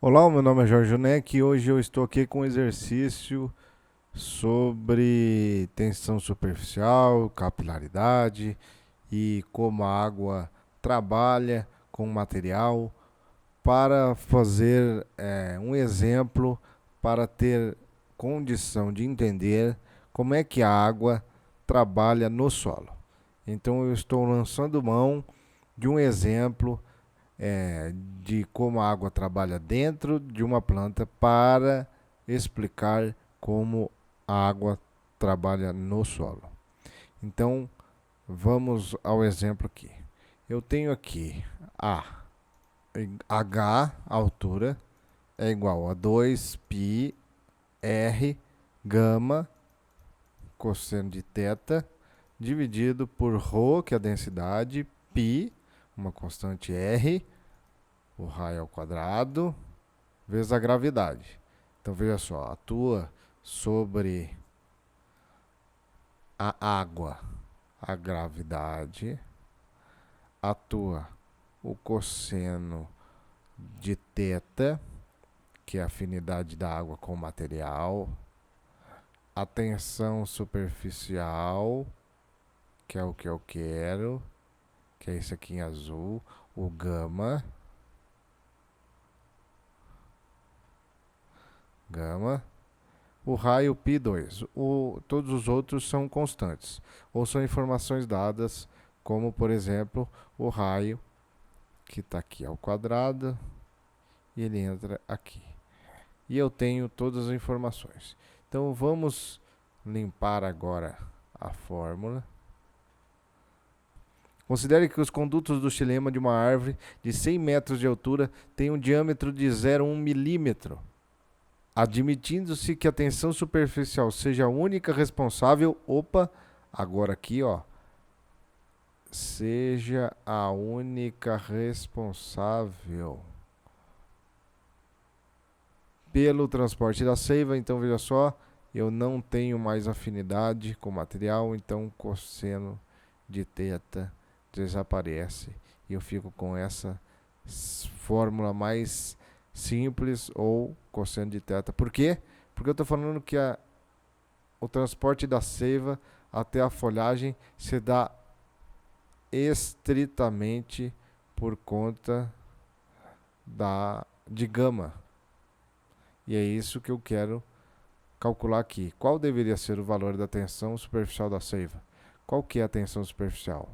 Olá, meu nome é Jorge Neck e hoje eu estou aqui com um exercício sobre tensão superficial, capilaridade e como a água trabalha com o material para fazer um exemplo para ter condição de entender como é que a água trabalha no solo. Então eu estou lançando mão de um exemplo de como a água trabalha dentro de uma planta para explicar como a água trabalha no solo. Então, vamos ao exemplo aqui. Eu tenho aqui H, a altura, é igual a 2πr gama cosseno de θ dividido por ρ, que é a densidade, π, uma constante R, o raio ao quadrado, vezes a gravidade. Então veja só, atua sobre a água a gravidade, atua o cosseno de θ, que é a afinidade da água com o material, a tensão superficial, que é o que eu quero, que é esse aqui em azul, o gama, o raio π2. Todos os outros são constantes, ou são informações dadas, como por exemplo o raio, que está aqui ao quadrado, e ele entra aqui. E eu tenho todas as informações. Então vamos limpar agora a fórmula. Considere que os condutos do xilema de uma árvore de 100 metros de altura têm um diâmetro de 0,1 milímetro. Admitindo-se que a tensão superficial seja a única responsável, agora aqui, seja a única responsável pelo transporte da seiva. Então veja só, eu não tenho mais afinidade com o material, então cosseno de θ desaparece e eu fico com essa fórmula mais simples, ou cosseno de θ. Por quê? Porque eu estou falando que o transporte da seiva até a folhagem se dá estritamente por conta de gama. E é isso que eu quero calcular aqui. Qual deveria ser o valor da tensão superficial da seiva? Qual que é a tensão superficial?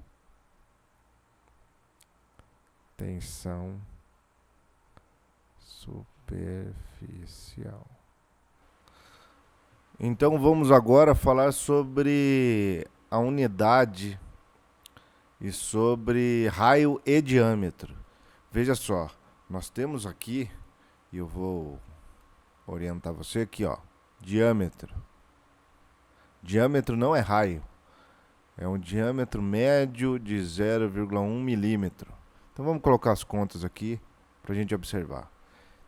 Tensão superficial. Então vamos agora falar sobre a unidade e sobre raio e diâmetro. Veja só, nós temos aqui, e eu vou orientar você aqui, diâmetro. Diâmetro não é raio, é um diâmetro médio de 0,1 milímetro. Então vamos colocar as contas aqui para a gente observar.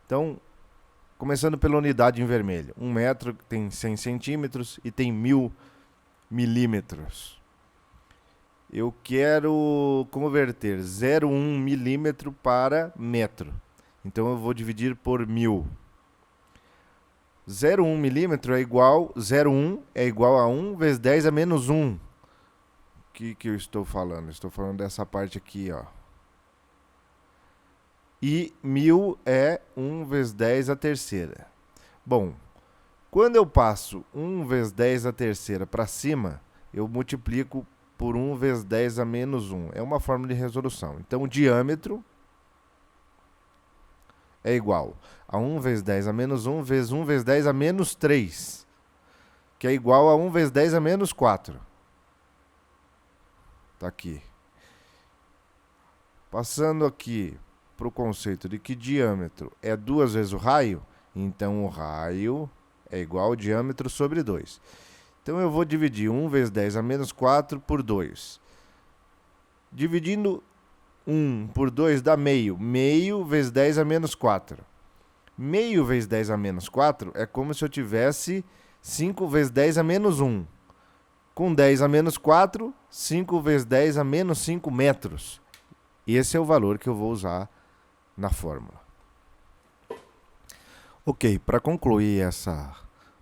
Então, começando pela unidade em vermelho. 1 metro tem 100 centímetros e tem 1000 milímetros. Eu quero converter 0,1 milímetro para metro. Então eu vou dividir por 1000. 0,1 milímetro é igual, 0,1 é igual a 1 vezes 10 a menos 1. O que eu estou falando? Estou falando dessa parte aqui, E 1000 é 1 vezes 10 a terceira. Bom, quando eu passo 1 vezes 10 a terceira para cima, eu multiplico por 1 vezes 10 a menos 1. É uma fórmula de resolução. Então, o diâmetro é igual a 1 vezes 10 a menos 1 vezes 1 vezes 10 a menos 3, que é igual a 1 vezes 10 a menos 4. Está aqui. Passando aqui para o conceito de que diâmetro é 2 vezes o raio, então o raio é igual ao diâmetro sobre 2. Então eu vou dividir 1 vezes 10 a menos 4 por 2. Dividindo 1 por 2 dá meio. Meio vezes 10 a menos 4. Meio vezes 10 a menos 4 é como se eu tivesse 5 vezes 10 a menos 1. Com 10 a menos 4, 5 vezes 10 a menos 5 metros. Esse é o valor que eu vou usar na fórmula. Ok, para concluir essa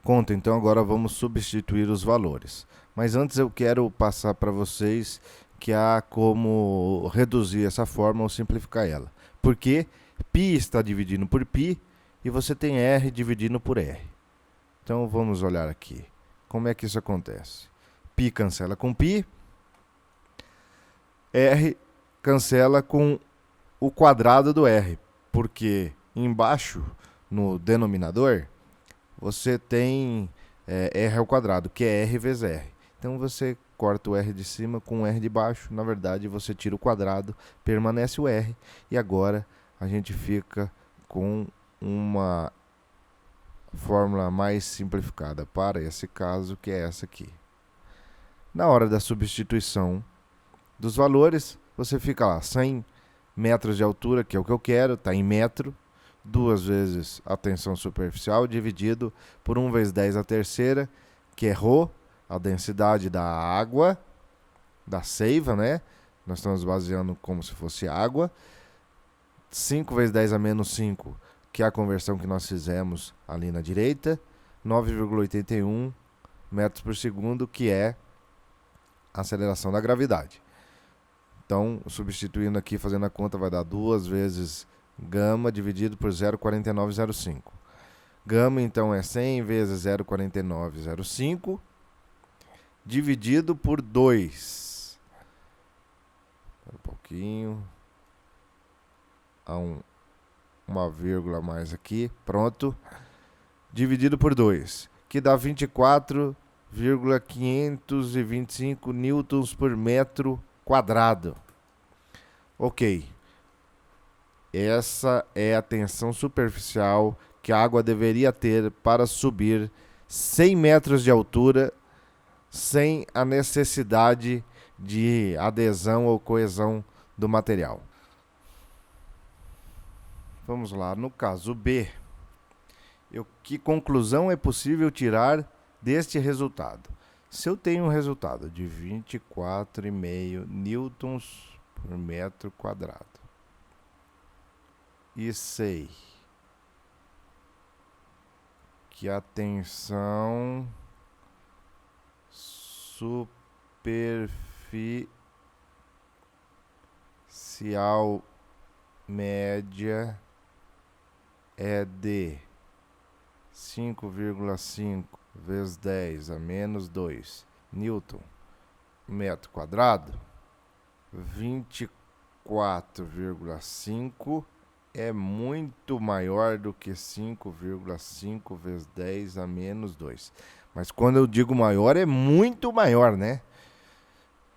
conta, então agora vamos substituir os valores. Mas antes eu quero passar para vocês que há como reduzir essa forma ou simplificar ela. Porque π está dividindo por π e você tem r dividindo por r. Então vamos olhar aqui. Como é que isso acontece? Π cancela com π, r cancela com o quadrado do r, porque embaixo, no denominador, você tem r ao quadrado, que é r vezes r. Então você corta o r de cima com o r de baixo, na verdade você tira o quadrado, permanece o r, e agora a gente fica com uma fórmula mais simplificada para esse caso, que é essa aqui. Na hora da substituição dos valores, você fica lá, 100 metros de altura, que é o que eu quero, está em metro, 2 vezes a tensão superficial, dividido por 1 vezes 10 a terceira, que é ρ, a densidade da água, da seiva, né? Nós estamos baseando como se fosse água. 5 vezes 10 a menos 5, que é a conversão que nós fizemos ali na direita, 9,81 metros por segundo, que é a aceleração da gravidade. Então, substituindo aqui, fazendo a conta, vai dar 2 vezes gama dividido por 0,4905. Gama, então, é 100 vezes 0,4905 dividido por 2. Um pouquinho. Há uma vírgula a mais aqui. Pronto. Dividido por 2, que dá 24,525 newtons por metro quadrado. Ok. Essa é a tensão superficial que a água deveria ter para subir 100 metros de altura sem a necessidade de adesão ou coesão do material. Vamos lá, no caso B, que conclusão é possível tirar deste resultado? Se eu tenho um resultado de 24,5 newtons por metro quadrado e sei que a tensão superficial média é de 5,5 vezes 10 a menos 2 newton metro quadrado, 24,5 é muito maior do que 5,5 vezes 10 a menos 2. Mas quando eu digo maior, é muito maior, né?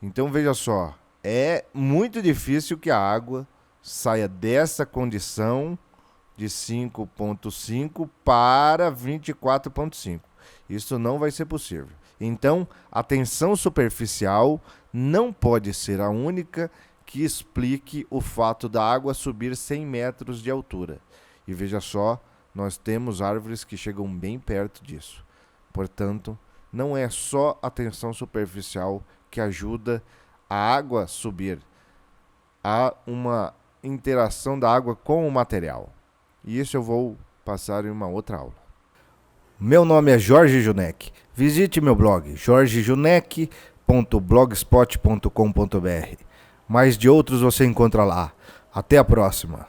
Então veja só, é muito difícil que a água saia dessa condição de 5,5 para 24,5. Isso não vai ser possível. Então, a tensão superficial não pode ser a única que explique o fato da água subir 100 metros de altura. E veja só, nós temos árvores que chegam bem perto disso. Portanto, não é só a tensão superficial que ajuda a água a subir. Há uma interação da água com o material. E isso eu vou passar em uma outra aula. Meu nome é Jorge Junek. Visite meu blog jorgejunek.blogspot.com.br. Mais de outros você encontra lá. Até a próxima.